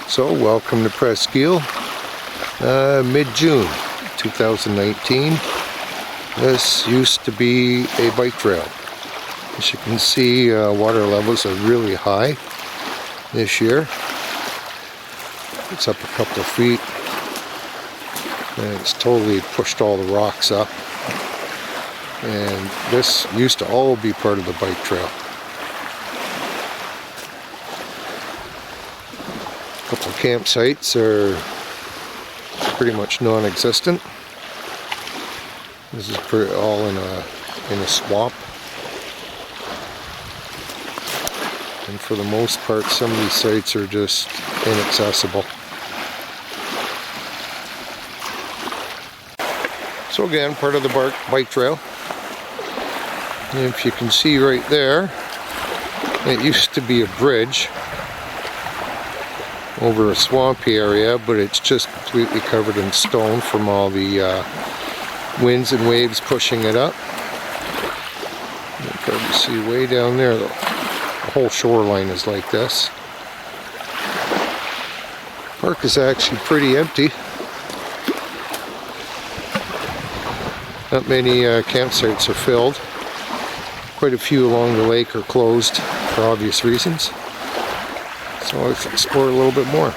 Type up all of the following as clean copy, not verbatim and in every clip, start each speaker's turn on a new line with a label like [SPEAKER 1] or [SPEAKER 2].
[SPEAKER 1] So welcome to Presqu'ile, mid-June 2019. This used to be a bike trail. As you can see, water levels are really high this year. It's up a couple of feet, and it's totally pushed all the rocks up. And this used to all be part of the bike trail. A couple of campsites are pretty much non-existent. This is all in a swamp. And for the most part, some of these sites are just inaccessible. So again, part of the bike trail. And if you can see right there, it used to be a bridge over a swampy area, but it's just completely covered in stone from all the winds and waves pushing it up. You can probably see way down there, the whole shoreline is like this. The park is actually pretty empty. Not many campsites are filled. Quite a few along the lake are closed for obvious reasons. So let's explore a little bit more.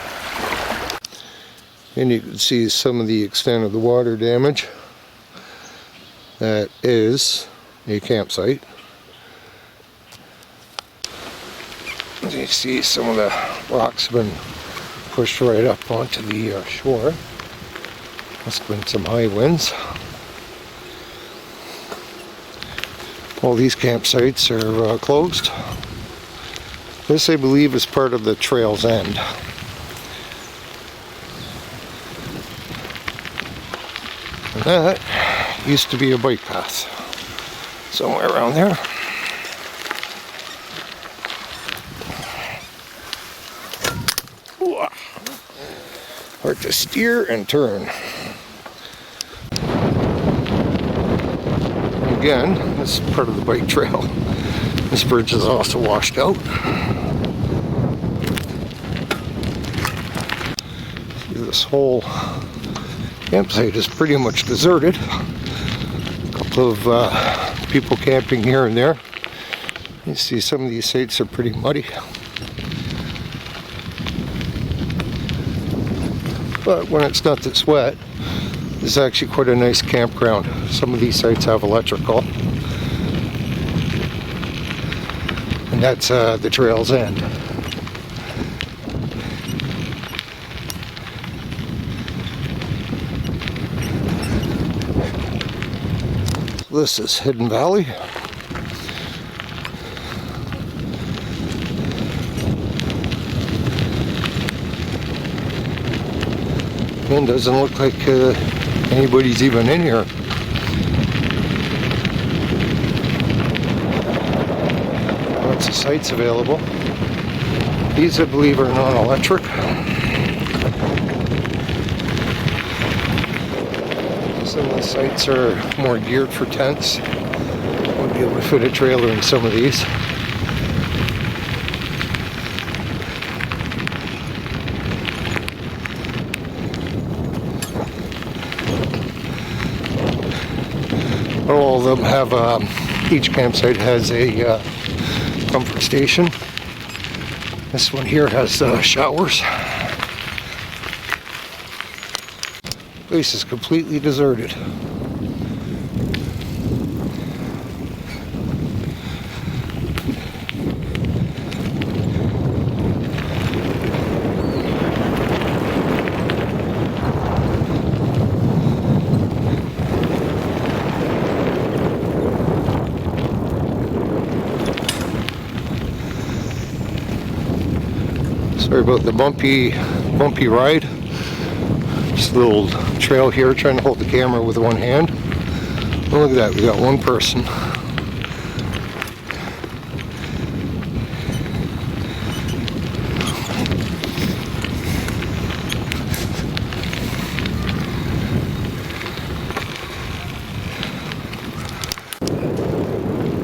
[SPEAKER 1] And you can see some of the extent of the water damage. That is a campsite. As you see, some of the rocks have been pushed right up onto the shore. Must have been some high winds. All these campsites are closed. This, I believe, is part of the trail's end. And that used to be a bike path. Somewhere around there. Ooh, hard to steer and turn. Again, this is part of the bike trail. This bridge is also washed out. See, this whole campsite is pretty much deserted. A couple of people camping here and there. You see some of these sites are pretty muddy. But when it's not this wet, it's actually quite a nice campground. Some of these sites have electrical. And that's the trail's end. This is Hidden Valley. And doesn't look like anybody's even in here. Lots of sites available. These, I believe, are non-electric. Some of the sites are more geared for tents. Won't be able to fit a trailer in some of these. All of them have, each campsite has a comfort station. This one here has showers. The place is completely deserted. Sorry about the bumpy ride. Just a little trail here, trying to hold the camera with one hand. Oh, look at that, we got one person.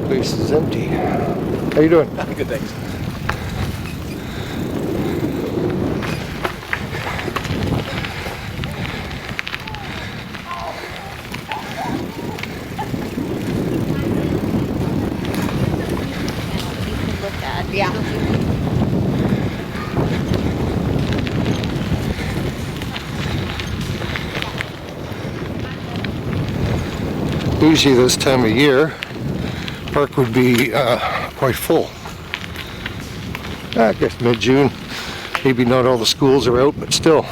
[SPEAKER 1] Place is empty. How you doing?
[SPEAKER 2] Good, thanks.
[SPEAKER 1] Usually this time of year, park would be quite full. I guess mid-June, maybe not all the schools are out, but still.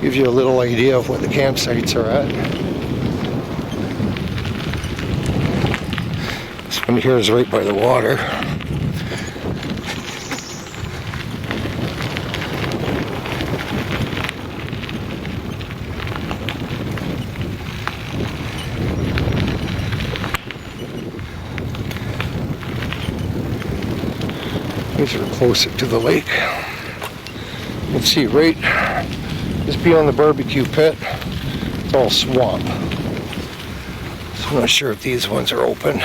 [SPEAKER 1] Gives you a little idea of what the campsites are at. This one here is right by the water. These are closer to the lake. You can see right just beyond the barbecue pit, it's all swamp. So I'm not sure if these ones are open.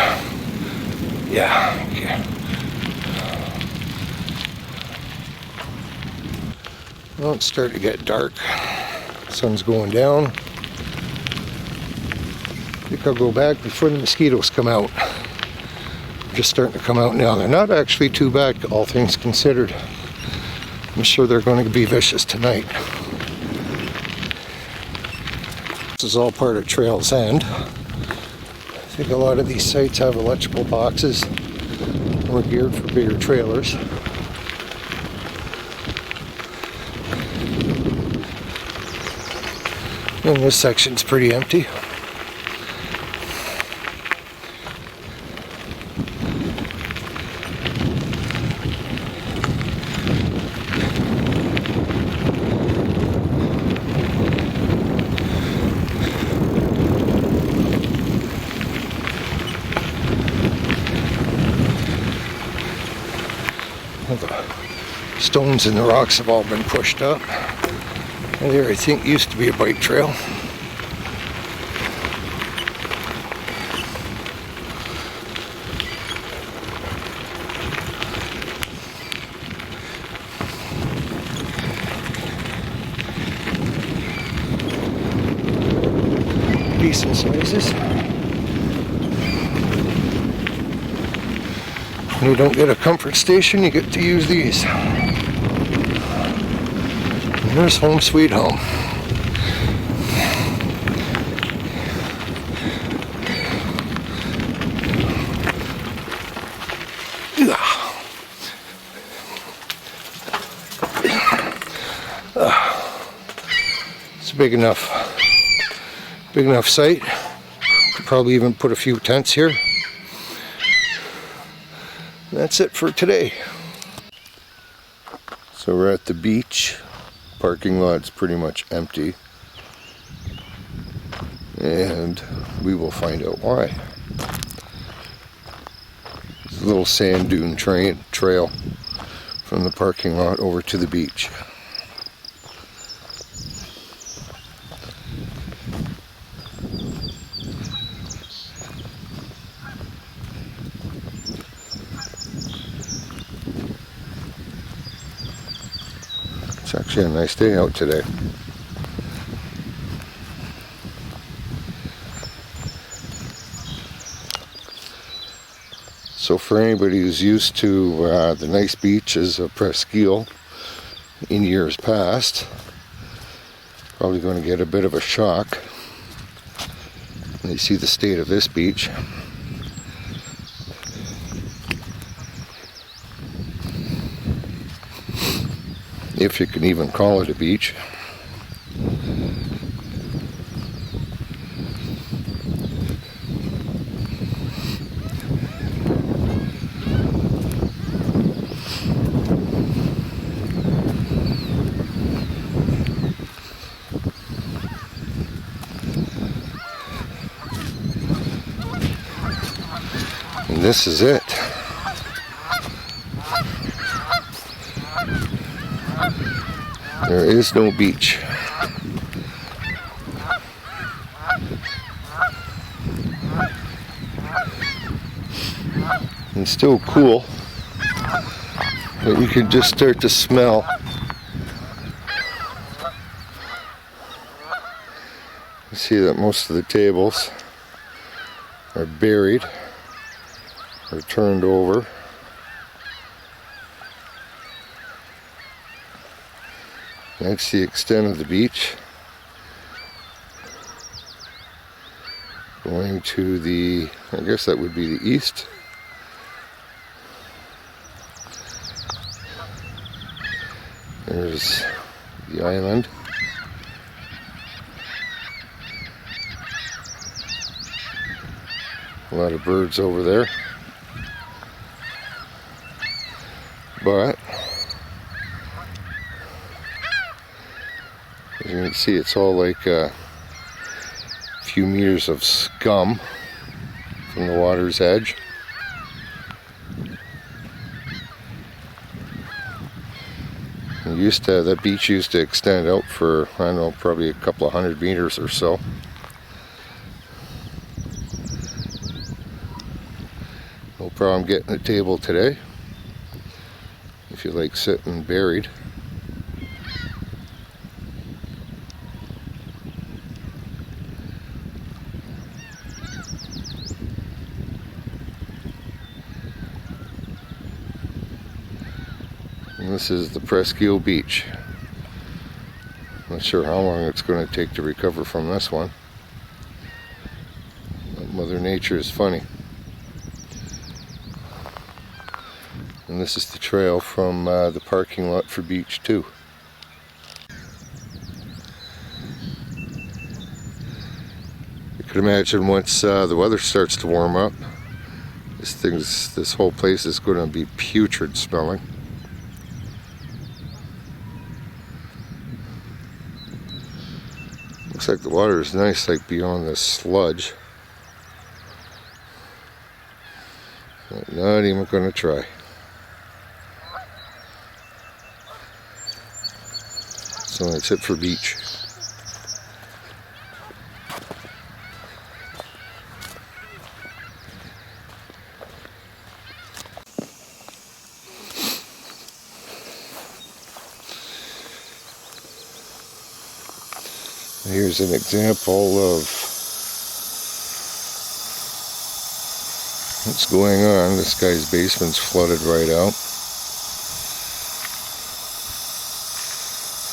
[SPEAKER 1] Yeah, okay. Well, it's starting to get dark. Sun's going down. I think I'll go back before the mosquitoes come out. Just starting to come out now. They're not actually too bad, all things considered. I'm sure they're going to be vicious tonight. This is all part of Trail's End. I think a lot of these sites have electrical boxes and were geared for bigger trailers. And this section's pretty empty. The stones and the rocks have all been pushed up. And there, I think, used to be a bike trail. Decent sizes. When you don't get a comfort station, you get to use these. And there's home sweet home. It's a big enough site. Could probably even put a few tents here. That's it for today. So we're at the beach. Parking lot's pretty much empty. And we will find out why. It's a little sand dune trail from the parking lot over to the beach. It's actually a nice day out today. So for anybody who's used to the nice beaches of Presqu'ile in years past, probably going to get a bit of a shock when you see the state of this beach. If you can even call it a beach. And this is it. There is no beach. It's still cool, but you can just start to smell. You see that most of the tables are buried or turned over. That's the extent of the beach. Going to the, I guess that would be the east. There's the island. A lot of birds over there. But as you can see, it's all like a few meters of scum from the water's edge. That beach used to extend out for, I don't know, probably a couple of 100 meters or so. No problem getting a table today if you like sitting buried. And this is the Presqu'ile Beach. Not sure how long it's going to take to recover from this one. But Mother Nature is funny. And this is the trail from the parking lot for Beach 2. You could imagine once the weather starts to warm up, this whole place is going to be putrid smelling. Looks like the water is nice, like beyond the sludge. But not even going to try. So that's it for beach. Here's an example of what's going on. This guy's basement's flooded right out.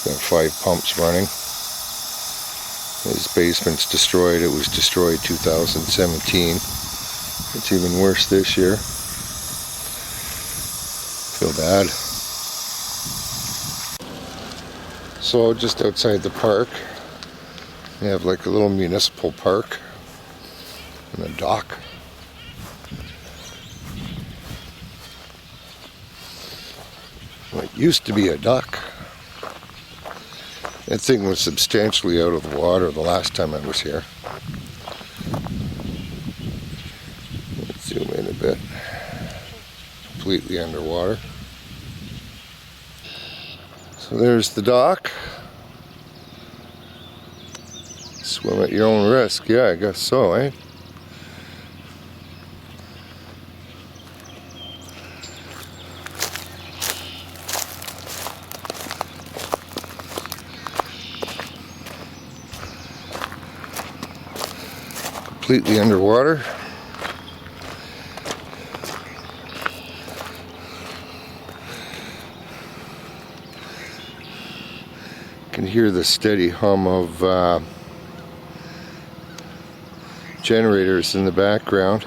[SPEAKER 1] Got 5 pumps running. His basement's destroyed. It was destroyed 2017. It's even worse this year. Feel bad. So just outside the park, we have like a little municipal park and a dock. What used to be a dock. That thing was substantially out of the water the last time I was here. Let's zoom in a bit. Completely underwater. So there's the dock. Swim at your own risk. Yeah, I guess so, eh? Completely underwater. You can hear the steady hum of generators in the background.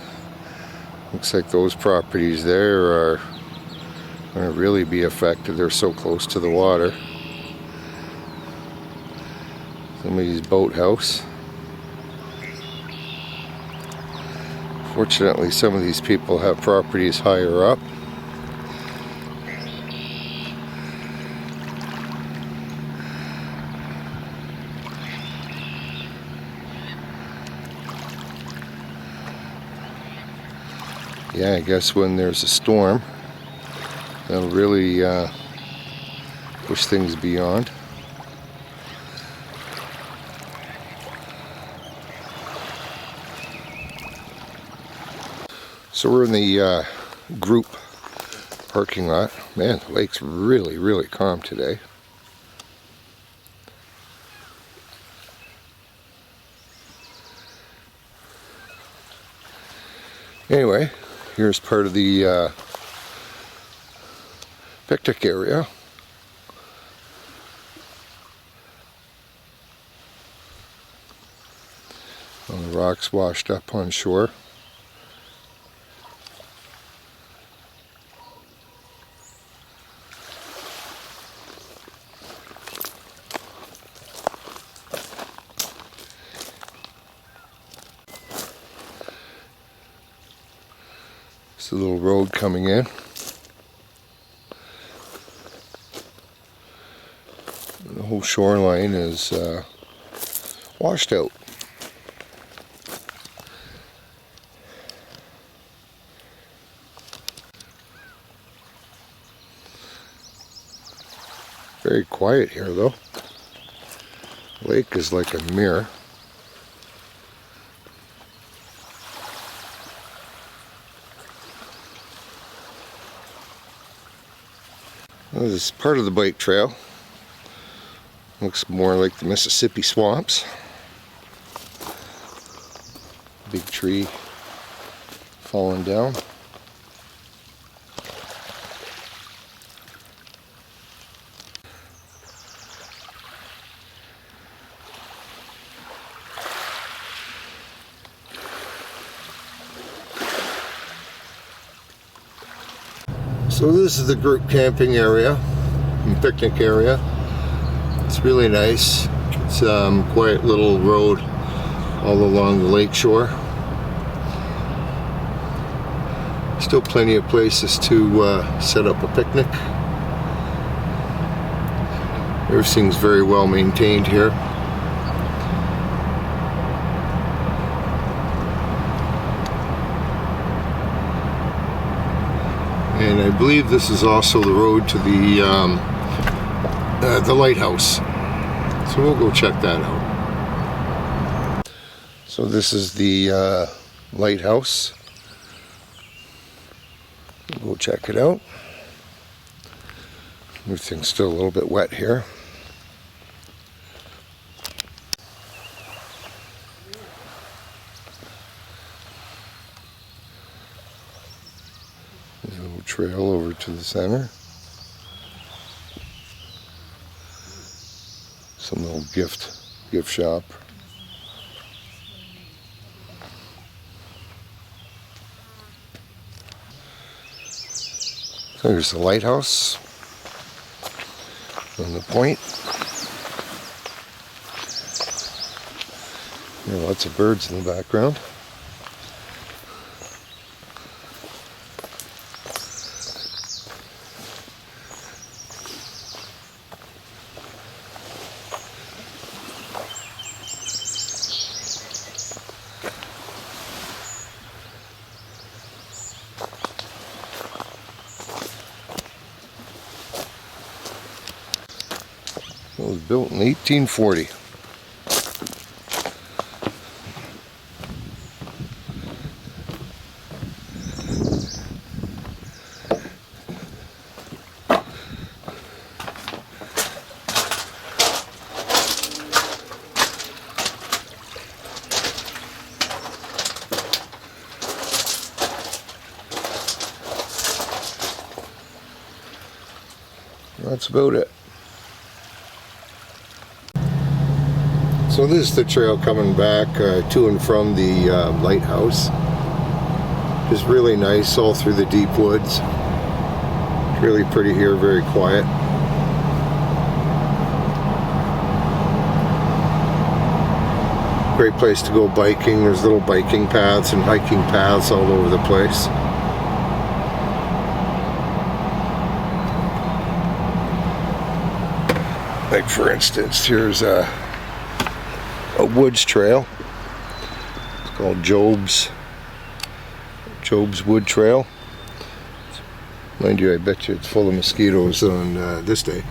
[SPEAKER 1] Looks like those properties there are going to really be affected. They're so close to the water. Somebody's boathouse. Fortunately, some of these people have properties higher up. Yeah, I guess when there's a storm, that'll really push things beyond. So we're in the group parking lot. Man, the lake's really, really calm today. Anyway, here's part of the picnic area. On the rocks washed up on shore. It's a little road coming in. The whole shoreline is washed out. Very quiet here though. Lake is like a mirror. This is part of the bike trail. Looks more like the Mississippi swamps. Big tree falling down. So this is the group camping area and picnic area. It's really nice. It's a quiet little road all along the lake shore. Still plenty of places to set up a picnic. Everything's very well maintained here. And I believe this is also the road to the Lighthouse. So we'll go check that out. So this is the Lighthouse. We'll go check it out. Everything's still a little bit wet here. There's a little trail over to the center. Some little gift shop. So here's the lighthouse on the point. There are lots of birds in the background. It was built in 1840. That's about it. So this is the trail coming back to and from the lighthouse. Just really nice all through the deep woods. It's really pretty here, very quiet. Great place to go biking. There's little biking paths and hiking paths all over the place. Like for instance, here's a woods trail. It's called Job's Wood Trail. Mind you, I bet you it's full of mosquitoes on this day.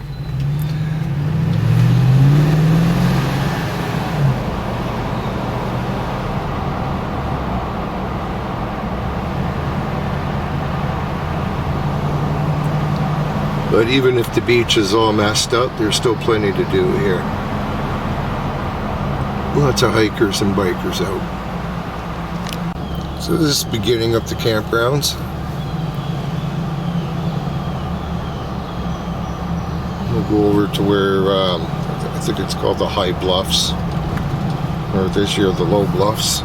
[SPEAKER 1] But even if the beach is all messed up, there's still plenty to do here. Lots of hikers and bikers out. So this is the beginning of the campgrounds. We'll go over to where I think it's called the High Bluffs, or this year the Low Bluffs.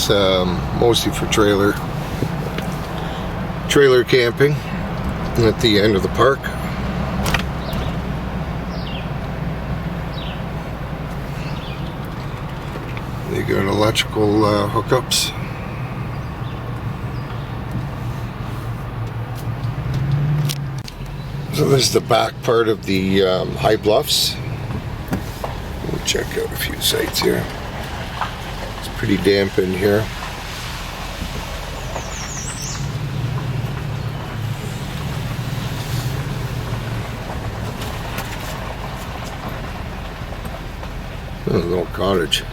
[SPEAKER 1] It's mostly for trailer camping at the end of the park. They got electrical hookups. So this is the back part of the High Bluffs. We'll check out a few sites here. It's pretty damp in here. Oh, a little cottage.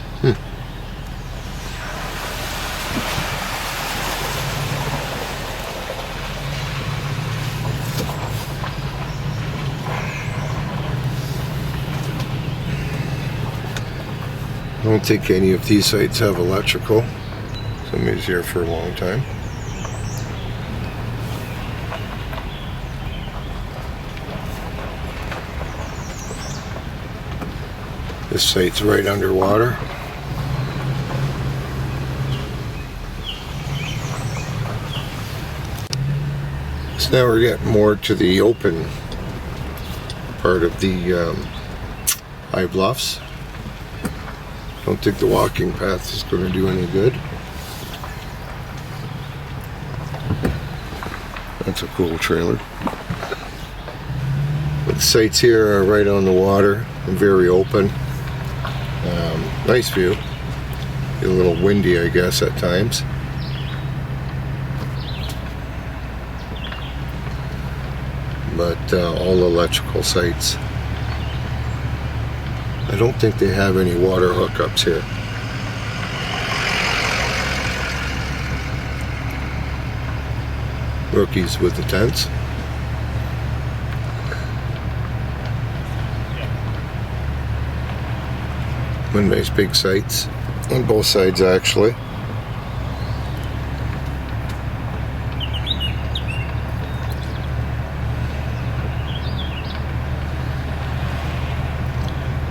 [SPEAKER 1] I don't think any of these sites have electrical. Somebody's here for a long time. This site's right underwater. So now we're getting more to the open part of the High Bluffs. Don't think the walking path is going to do any good. That's a cool trailer. But the sites here are right on the water and very open. Nice view. Get a little windy, I guess, at times. But all electrical sites. I don't think they have any water hookups here. Rookies with the tents. One nice big sites on both sides, actually.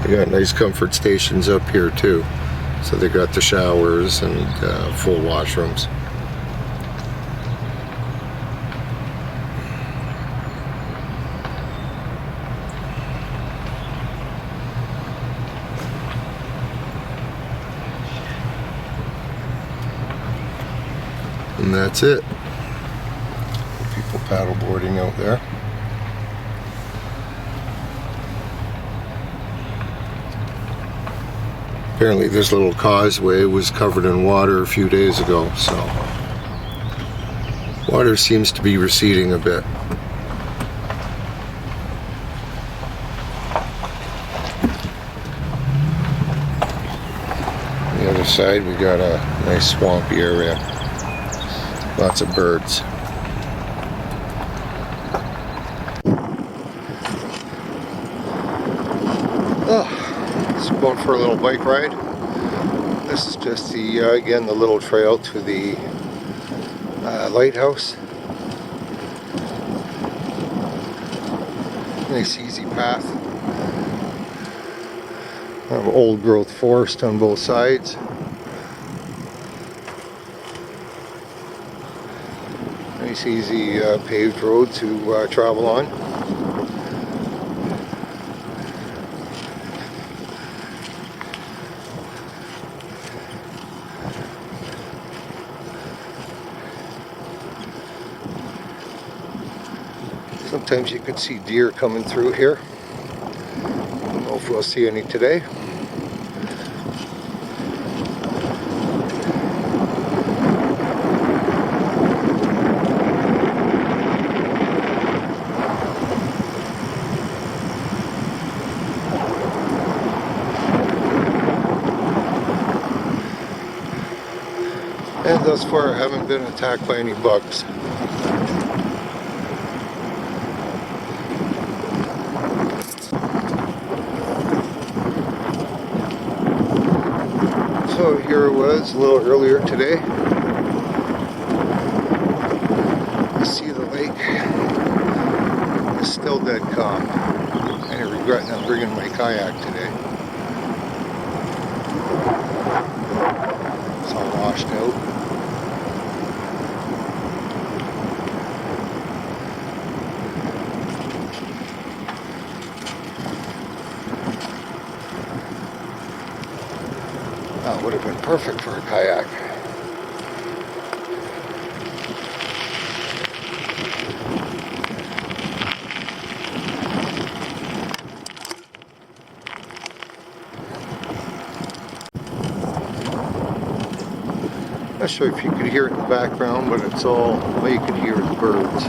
[SPEAKER 1] They got nice comfort stations up here too. So they got the showers and full washrooms. And that's it. People paddleboarding out there. Apparently this little causeway was covered in water a few days ago, so water seems to be receding a bit. On the other side we got a nice swampy area. Lots of birds. Just going for a little bike ride. This is just the again the little trail to the Lighthouse. Nice easy path. Old growth forest on both sides. Nice easy paved road to travel on. Sometimes you can see deer coming through here. I don't know if we'll see any today. And thus far I haven't been attacked by any bugs. So here it was a little earlier today. You see the lake. It's still dead calm. I kind of regret not bringing my kayak today. It's all washed out. That would have been perfect for a kayak. I'm not sure if you could hear it in the background, but it's all you can hear is birds.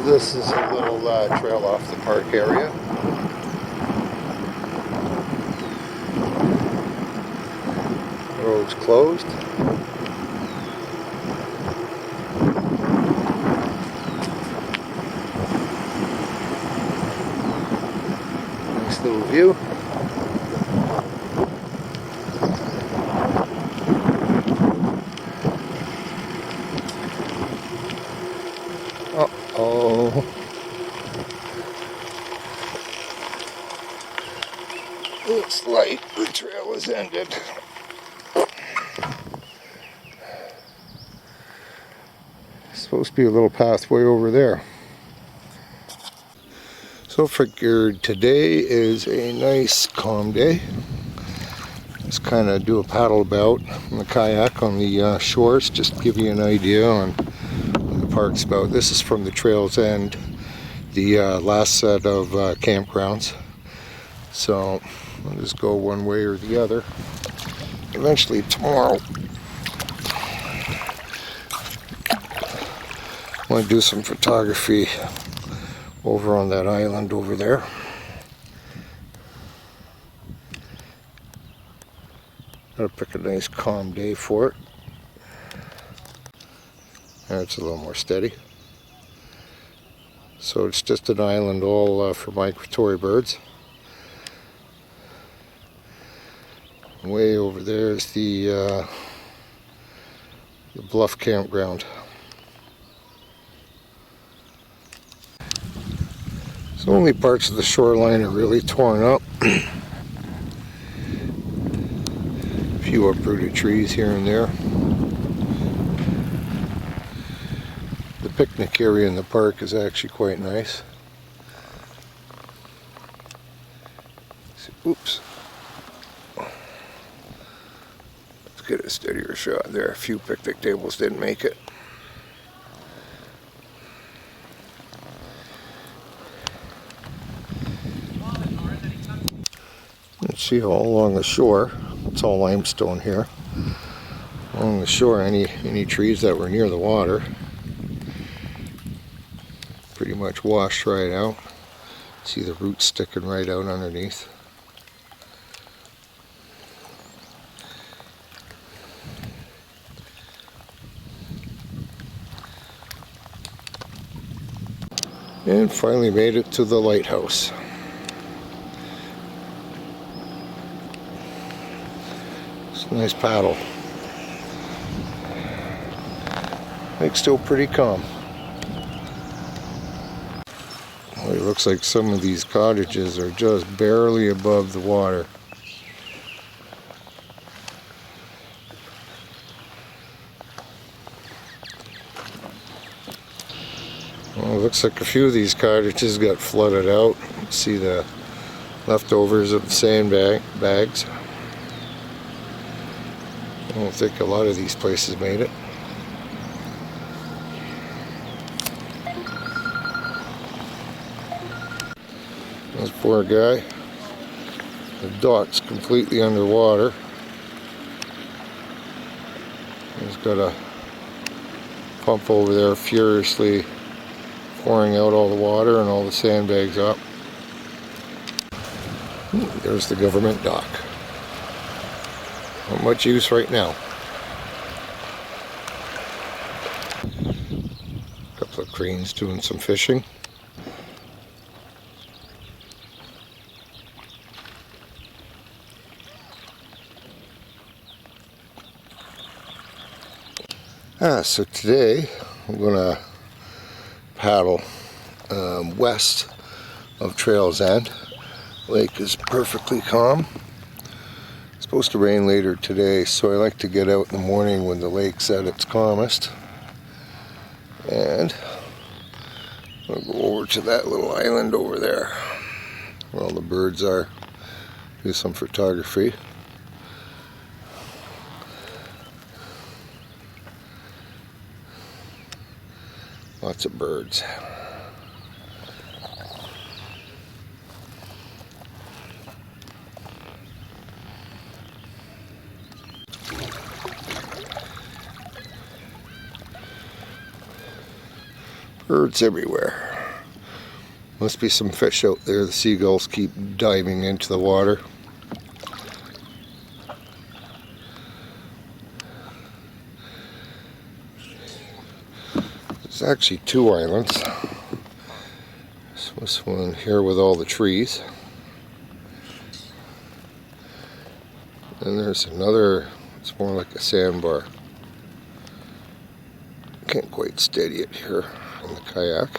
[SPEAKER 1] This is a little trail off the park area. Road's closed. Nice little view. Uh-oh. Looks like the trail has ended. Supposed to be a little pathway over there. So figured today is a nice calm day. Just kind of do a paddle about in the kayak on the shores, just to give you an idea on what the park's about. This is from the trail's end, the last set of campgrounds. So I'll just go one way or the other. Eventually tomorrow, I want to do some photography over on that island over there. Gotta pick a nice calm day for it. And it's a little more steady. So it's just an island all for migratory birds. Way over there is the Bluff Campground. So only parts of the shoreline are really torn up. A few uprooted trees here and there. The picnic area in the park is actually quite nice. Oops. Let's get a steadier shot there. A few picnic tables didn't make it. Let's see all along the shore. It's all limestone here. Along the shore, any trees that were near the water pretty much washed right out. See the roots sticking right out underneath. And finally made it to the lighthouse. It's a nice paddle. Lake's still pretty calm. Well, it looks like some of these cottages are just barely above the water. Well, it looks like a few of these cottages got flooded out. See the leftovers of the sandbags. I don't think a lot of these places made it. This poor guy. The dock's completely underwater. He's got a pump over there furiously pouring out all the water and all the sandbags up. There's the government dock. Not much use right now. A couple of cranes doing some fishing. So today I'm gonna paddle west of Trails End. Lake is perfectly calm. It's supposed to rain later today, so I like to get out in the morning when the lake's at its calmest. And I'll go over to that little island over there where all the birds are. Do some photography. Lots of birds. Birds everywhere. Must be some fish out there. The seagulls keep diving into the water. There's actually two islands. This one here with all the trees. And there's another, it's more like a sandbar. Can't quite steady it here in the kayak.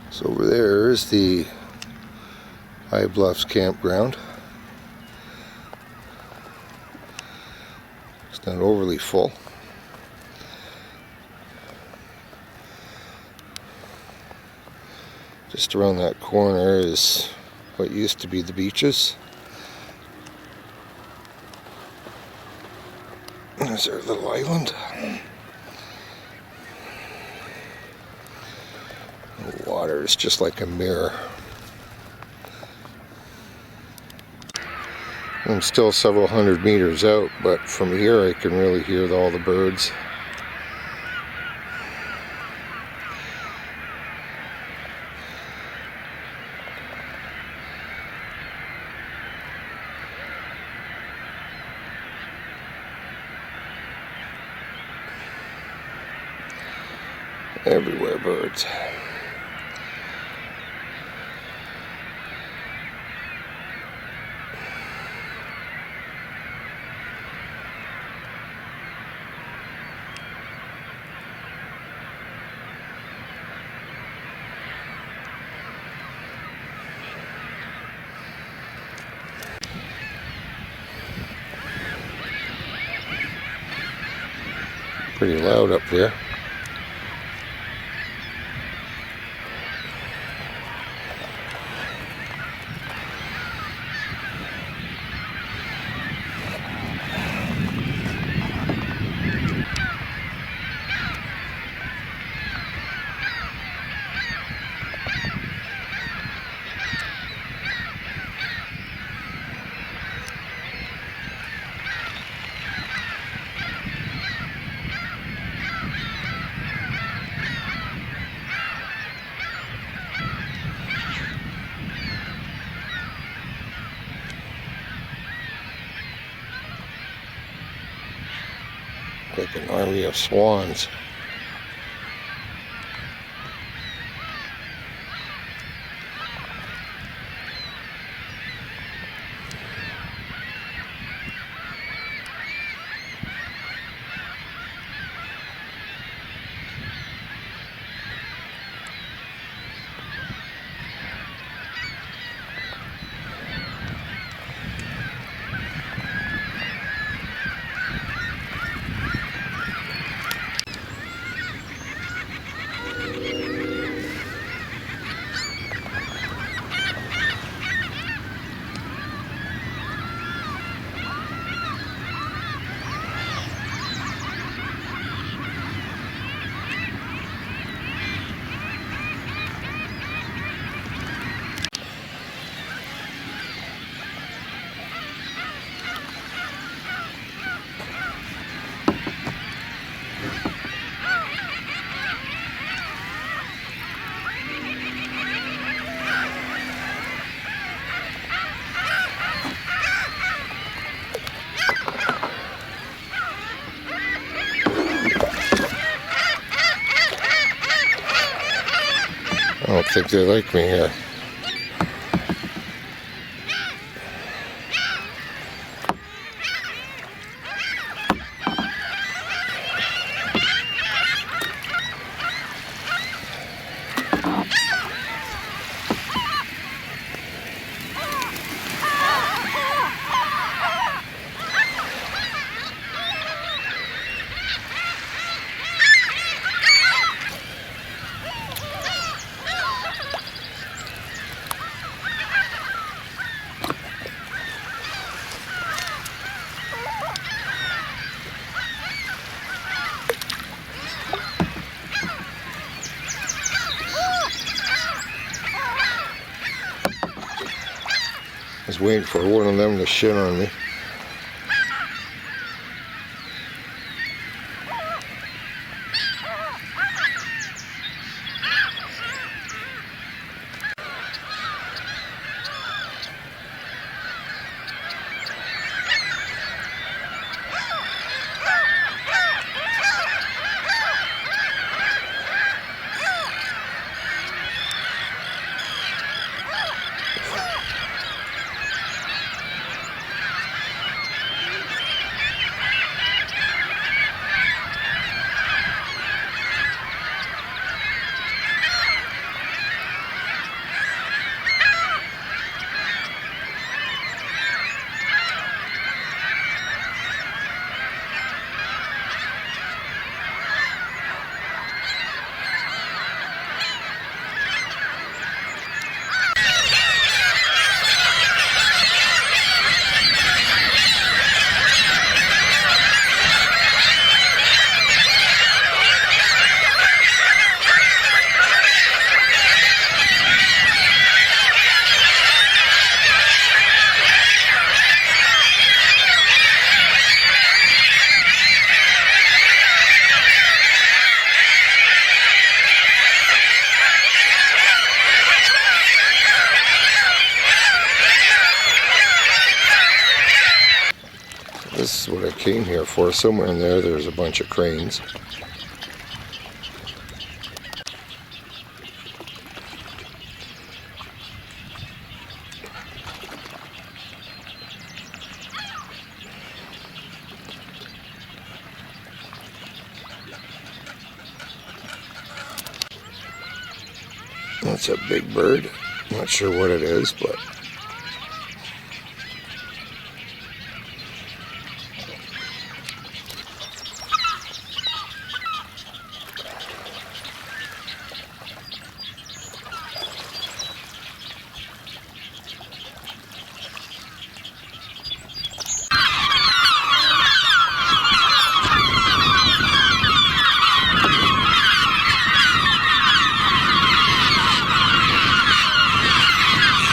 [SPEAKER 1] So over there is the High Bluffs campground. It's not overly full. Just around that corner is what used to be the beaches. There's our little island. The water is just like a mirror. I'm still several hundred meters out, but from here I can really hear all the birds. Everywhere birds. Pretty loud up here. Like an army of swans. think they like me here. I was waiting for one of them to shit on me. This is what I came here for. Somewhere in there, there's a bunch of cranes. That's a big bird. Not sure what it is, but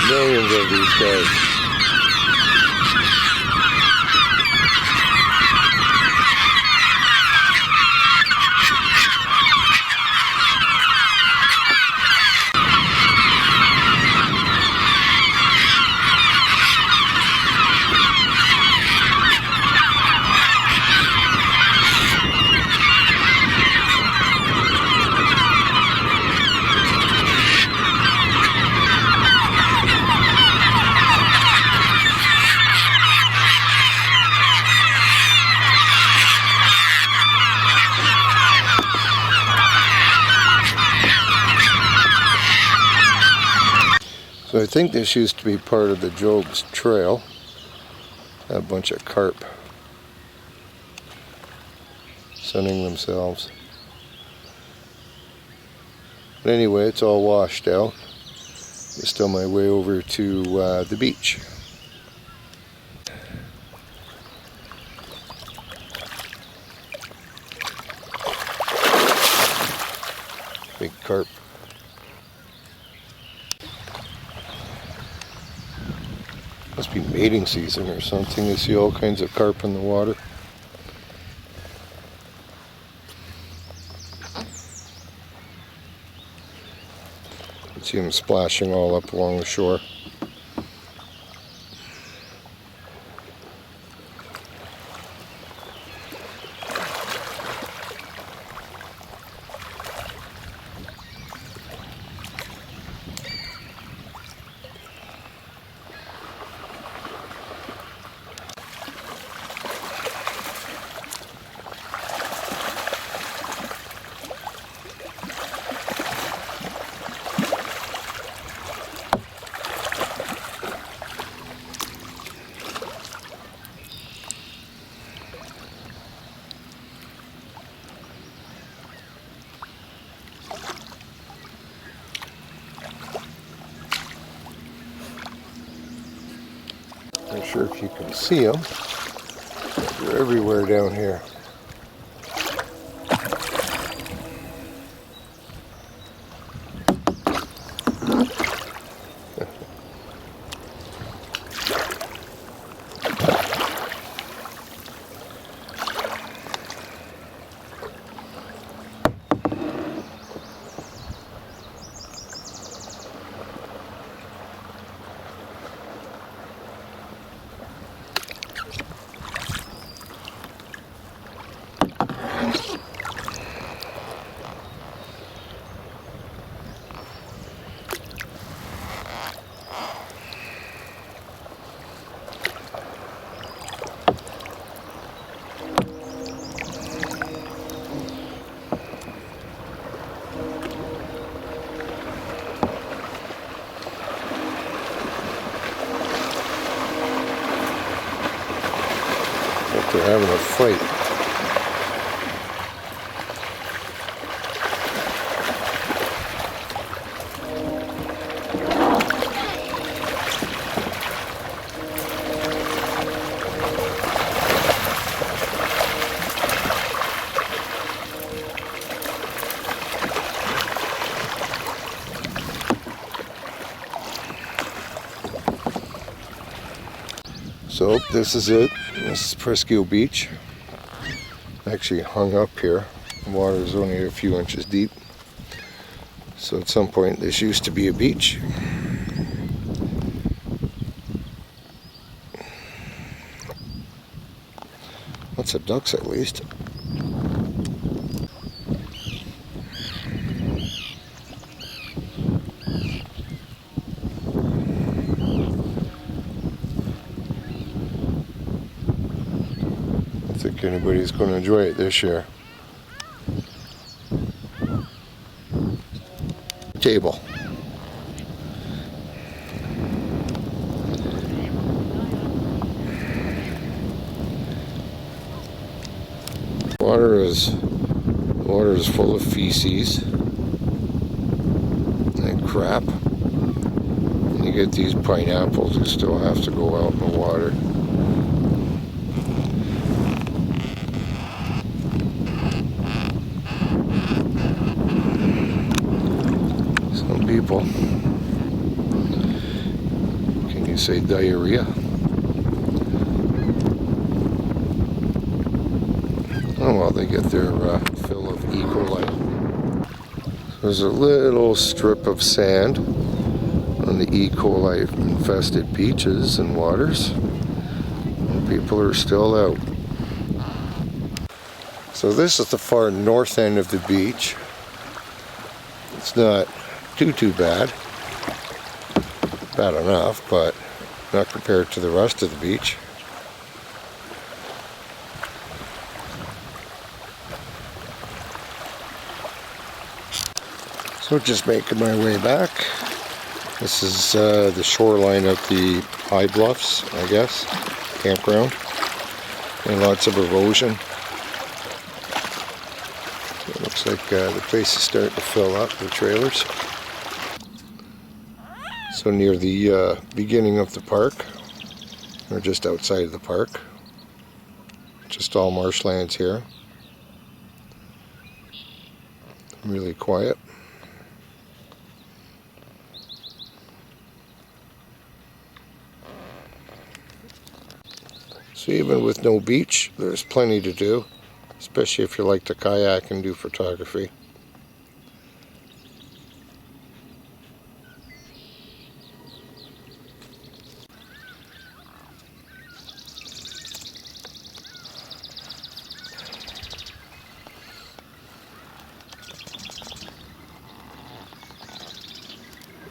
[SPEAKER 1] millions of these guys. So I think this used to be part of the Job's Trail. A bunch of carp sunning themselves. But anyway, it's all washed out. Just on my way over to the beach. Big carp. Must be mating season or something. You see all kinds of carp in the water. You see them splashing all up along the shore. Not sure if you can see them. They're everywhere down here. They're having a fight. So this is it. This is Presqu'ile Beach. Actually hung up here. The water is only a few inches deep. So at some point this used to be a beach. Lots of ducks at least. I think anybody's going to enjoy it this year. Table. Water is full of feces and crap. And you get these pineapples who still have to go out in the water. Some people, can you say diarrhea? Oh well, they get their fill of E. coli. There's a little strip of sand on the E. coli infested beaches and waters. And people are still out. So this is the far north end of the beach. It's not too bad. Bad enough, but not compared to the rest of the beach. So just making my way back. This is the shoreline of the High Bluffs, I guess, campground. And lots of erosion. It looks like the place is starting to fill up with trailers. So near the beginning of the park, or just outside of the park, just all marshlands here. Really quiet. So even with no beach, there's plenty to do, especially if you like to kayak and do photography.